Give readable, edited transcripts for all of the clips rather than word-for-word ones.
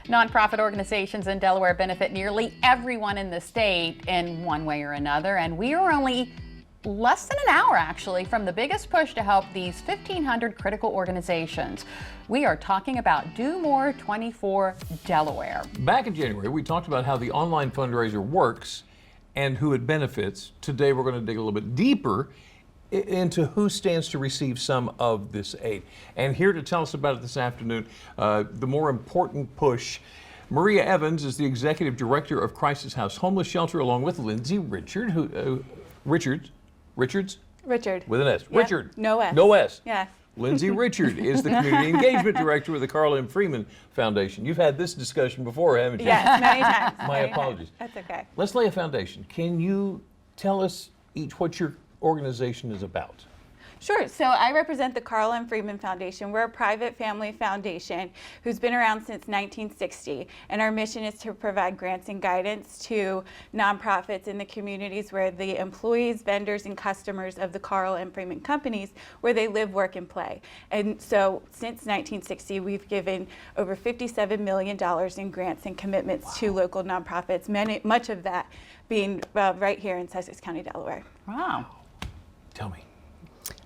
Nonprofit organizations in Delaware benefit nearly everyone in the state in one way or another, and we are only less than an hour actually from the biggest push to help these 1,500 critical organizations. We are talking about Do More 24 Delaware. Back in January, we talked about how the online fundraiser works and who it benefits. Today, we're going to dig a little bit deeper into who stands to receive some of this aid. And here to tell us about it this afternoon, the more important push, Maria Evans is the Executive Director of Crisis House Homeless Shelter, along with Lindsay Richard, Richard? With an S. Yep. Richard. No S. No S. Yeah. Lindsay Richard is the Community Engagement Director of the Carl M. Freeman Foundation. You've had this discussion before, haven't you? Yes, many times. My apologies. That's okay. Let's lay a foundation. Can you tell us each what your organization is about? Sure. So I represent the Carl M. Freeman Foundation. We're a private family foundation who's been around since 1960, and our mission is to provide grants and guidance to nonprofits in the communities where the employees, vendors, and customers of the Carl M. Freeman companies where they live, work, and play. And so since 1960, we've given over $57 million in grants and commitments to local nonprofits, much of that being right here in Sussex County, Delaware. Wow. Tell me.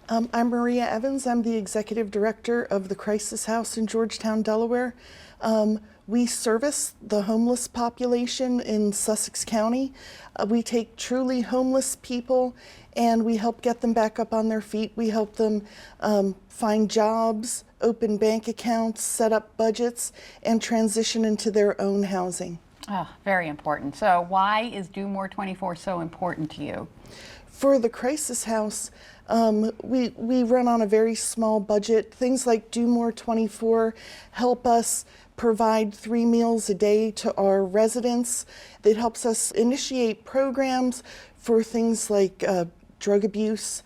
I'm Maria Evans. I'm the Executive Director of the Crisis House in Georgetown, Delaware. We service the homeless population in Sussex County. We take truly homeless people and we help get them back up on their feet. We help them find jobs, open bank accounts, set up budgets, and transition into their own housing. Oh, very important. So why is Do More 24 so important to you? For the Crisis House, we run on a very small budget. Things like Do More 24 help us provide 3 meals a day to our residents. It helps us initiate programs for things like drug abuse.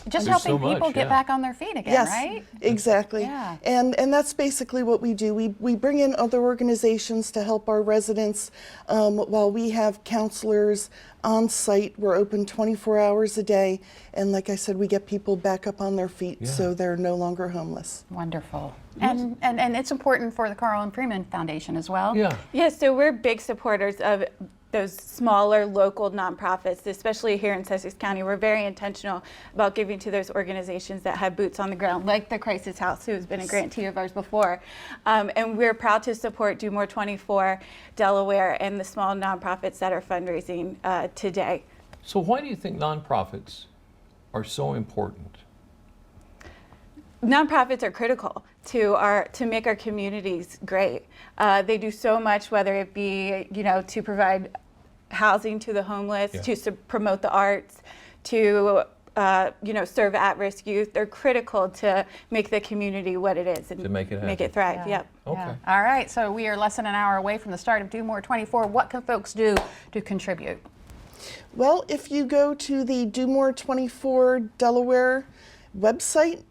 Just There's helping so much, people get yeah. back on their feet again, Yes, right? exactly. Yeah. And that's basically what we do. We bring in other organizations to help our residents while we have counselors on site. We're open 24 hours a day. And like I said, we get people back up on their feet so they're no longer homeless. Wonderful. And it's important for the Carl M. Freeman Foundation as well. Yeah. Yeah, so we're big supporters of those smaller local nonprofits, especially here in Sussex County. We're very intentional about giving to those organizations that have boots on the ground, like the Crisis House, who's been a grantee of ours before. And we're proud to support Do More 24 Delaware and the small nonprofits that are fundraising today. So why do you think nonprofits are so important? Nonprofits are critical to make our communities great. They do so much, whether it be to provide housing to the homeless, to promote the arts, to serve at-risk youth. They're critical to make the community what it is and To make it happen. make it thrive. Yeah. Yep. Okay. Yeah. All right, so we are less than an hour away from the start of Do More 24. What can folks do to contribute? Well, if you go to the Do More 24 Delaware website,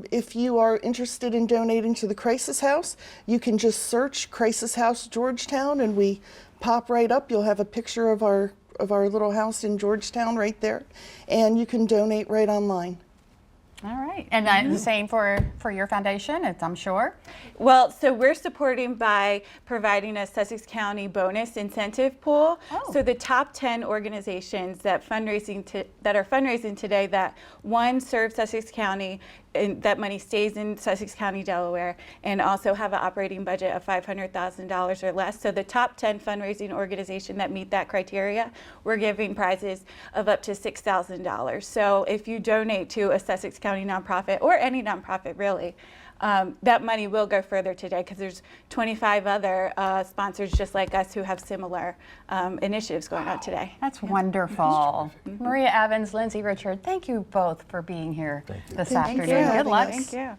if you are interested in donating to the Crisis House, you can just search Crisis House Georgetown and we pop right up. You'll have a picture of our little house in Georgetown right there, and you can donate right online. All right, and the same for your foundation, I'm sure. Well, so we're supporting by providing a Sussex County bonus incentive pool. Oh. So the top 10 organizations that are fundraising today that one serve Sussex County, and that money stays in Sussex County, Delaware, and also have an operating budget of $500,000 or less. So the top 10 fundraising organization that meet that criteria, we're giving prizes of up to $6,000. So if you donate to a Sussex County nonprofit, or any nonprofit really, that money will go further today because there's 25 other sponsors just like us who have similar initiatives going on today. That's wonderful. Maria Evans, Lindsay Richard, thank you both for being here this afternoon. for having Good luck. us. Thank you.